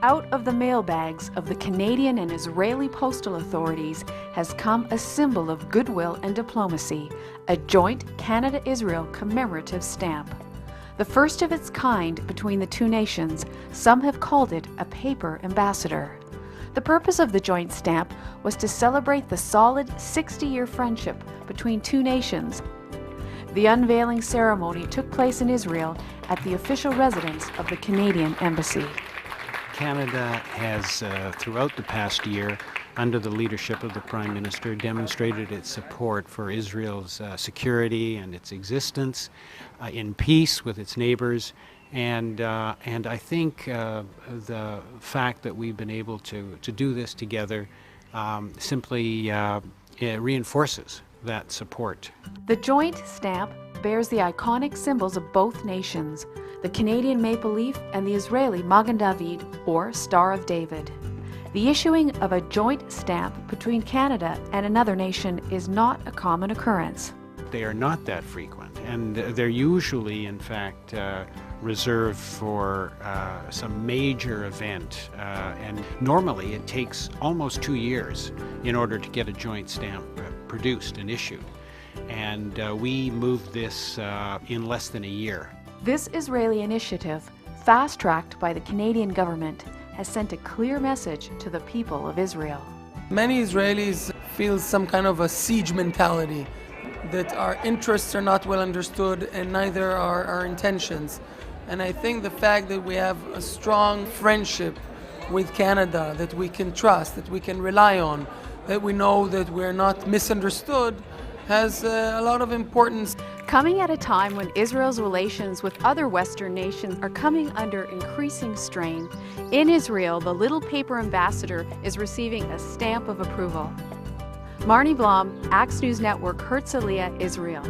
Out of the mailbags of the Canadian and Israeli postal authorities has come a symbol of goodwill and diplomacy, a joint Canada-Israel commemorative stamp. The first of its kind between the two nations, some have called it a paper ambassador. The purpose of the joint stamp was to celebrate the solid 60-year friendship between two nations. The unveiling ceremony took place in Israel at the official residence of the Canadian Embassy. Canada has, throughout the past year, under the leadership of the Prime Minister, demonstrated its support for Israel's security and its existence in peace with its neighbors. And I think the fact that we've been able to do this together simply reinforces that support. The joint stamp bears the iconic symbols of both nations, the Canadian maple leaf and the Israeli Magen David, or Star of David. The issuing of a joint stamp between Canada and another nation is not a common occurrence. They are not that frequent, and they're usually, in fact, reserved for some major event, and normally it takes almost 2 years in order to get a joint stamp produced and issued. And we moved this in less than a year. This Israeli initiative, fast-tracked by the Canadian government, has sent a clear message to the people of Israel. Many Israelis feel some kind of a siege mentality, that our interests are not well understood and neither are our intentions. And I think the fact that we have a strong friendship with Canada that we can trust, that we can rely on, that we know that we're not misunderstood, has a lot of importance. Coming at a time when Israel's relations with other Western nations are coming under increasing strain, in Israel, the little paper ambassador is receiving a stamp of approval. Marnie Blom, Axe News Network, Herzliya, Israel.